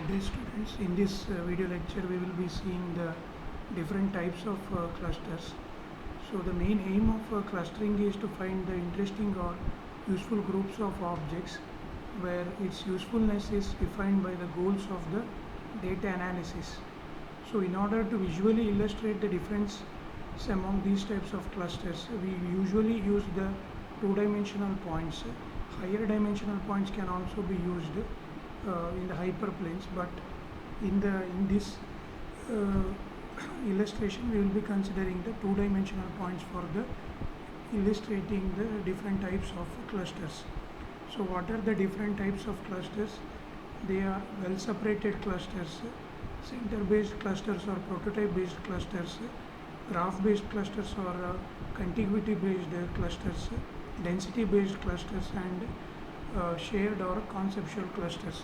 Good day students. In this video lecture we will be seeing the different types of clusters. So the main aim of clustering is to find the interesting or useful groups of objects where its usefulness is defined by the goals of the data analysis. So in order to visually illustrate the difference among these types of clusters, we usually use the two-dimensional points. Higher dimensional points can also be used in the hyperplanes, but in this illustration we will be considering the two-dimensional points for the illustrating the different types of clusters. So what are the different types of clusters? They are well separated clusters, center based clusters or prototype based clusters, graph based clusters or contiguity based clusters, density based clusters, and shared or conceptual clusters.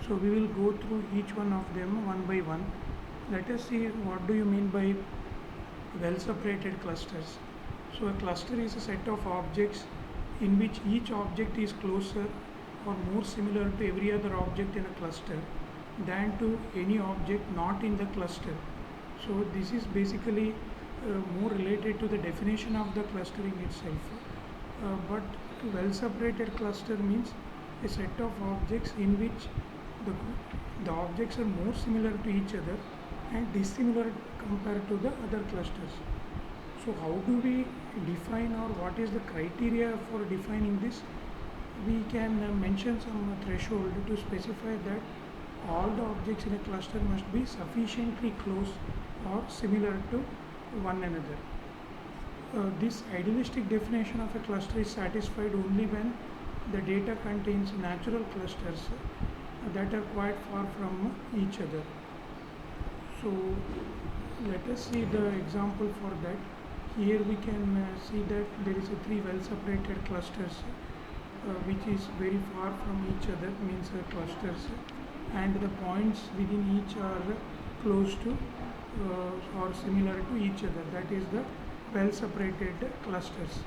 So we will go through each one of them one by one. Let us see what do you mean by well separated clusters. So a cluster is a set of objects in which each object is closer or more similar to every other object in a cluster than to any object not in the cluster. So this is basically more related to the definition of the clustering itself. But well separated cluster means a set of objects in which the objects are more similar to each other and dissimilar compared to the other clusters. So how do we define, or what is the criteria for defining this? We can mention some threshold to specify that all the objects in a cluster must be sufficiently close or similar to one another. This idealistic definition of a cluster is satisfied only when the data contains natural clusters that are quite far from each other. So let us see the example for that. Here we can see that there is a three well separated clusters which is very far from each other, means clusters, and the points within each are close to or similar to each other. That is the well separated clusters.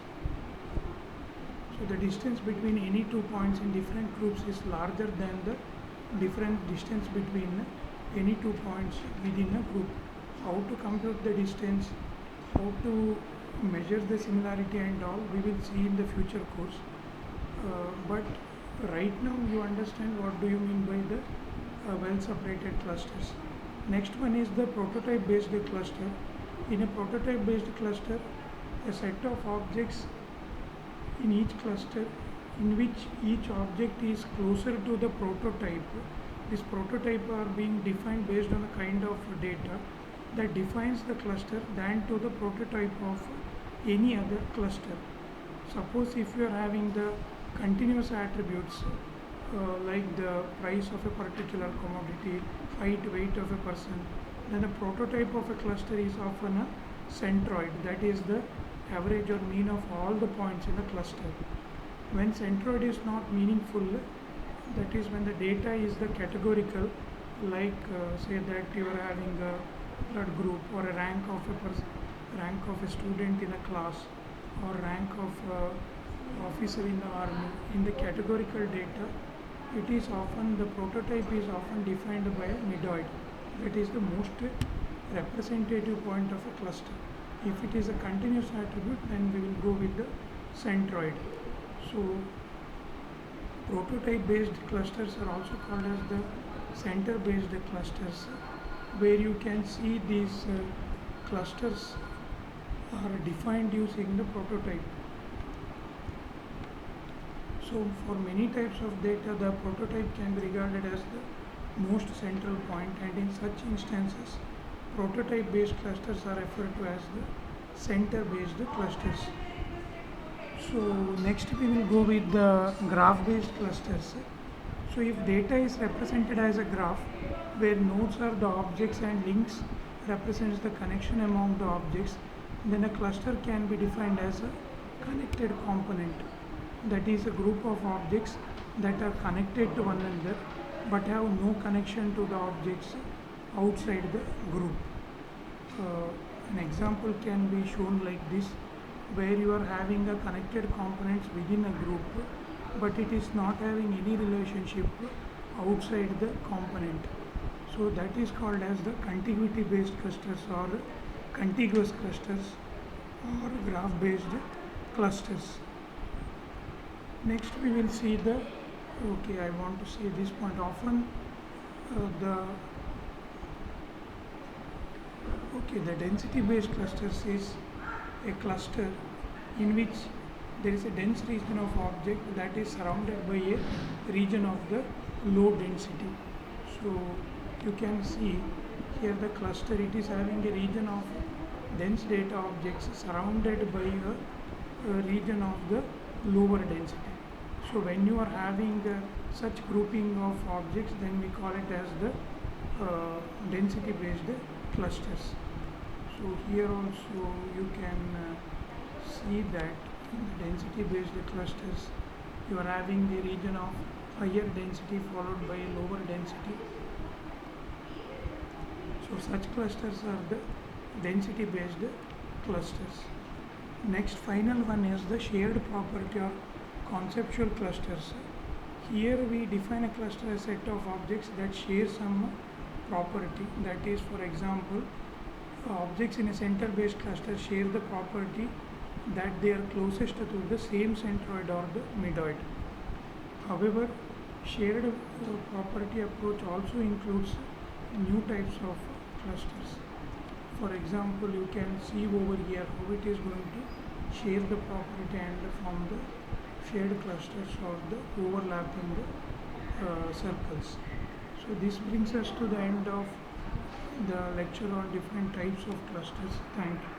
So the distance between any two points in different groups is larger than the different distance between any two points within a group. How to compute the distance, how to measure the similarity and all, we will see in the future course. But right now you understand what do you mean by the well separated clusters. Next one is the prototype based cluster. In a prototype based cluster, a set of objects in each cluster in which each object is closer to the prototype. This prototype are being defined based on a kind of data that defines the cluster than to the prototype of any other cluster. Suppose if you are having the continuous attributes like the price of a particular commodity, height, weight of a person, then the prototype of a cluster is often a centroid, that is the average or mean of all the points in the cluster. When centroid is not meaningful, that is when the data is the categorical, like say that you are having a blood group or a rank of a person, rank of a student in a class, or rank of officer in the army. In the categorical data, it is often, the prototype is often defined by a midoid, that is the most representative point of a cluster. If it is a continuous attribute, then we will go with the centroid. So prototype based clusters are also called as the center based clusters, where you can see these clusters are defined using the prototype. So for many types of data, the prototype can be regarded as the most central point, and in such instances prototype based clusters are referred to as the center based clusters. So next we will go with the graph based clusters. So if data is represented as a graph where nodes are the objects and links represents the connection among the objects, then a cluster can be defined as a connected component. That is a group of objects that are connected to one another but have no connection to the objects outside the group. An example can be shown like this, where you are having a connected components within a group but it is not having any relationship outside the component. So that is called as the contiguity based clusters or contiguous clusters or graph based clusters. Next we will see the, okay, I want to say this point often the density based clusters is a cluster in which there is a dense region of object that is surrounded by a region of the low density. So you can see here the cluster, it is having a region of dense data objects surrounded by a region of the lower density. So when you are having such grouping of objects, then we call it as the density based clusters. So here also you can see that in the density based clusters you are having the region of higher density followed by a lower density. So such clusters are the density based clusters. Next final one is the shared property or conceptual clusters. Here we define a cluster as a set of objects that share some property. That is, for example, objects in a center based cluster share the property that they are closest to the same centroid or the middoid. However, shared property approach also includes new types of clusters. For example, you can see over here how it is going to share the property and form the shared clusters or the overlapping circles. So this brings us to the end of the lecture on different types of clusters. Thank you.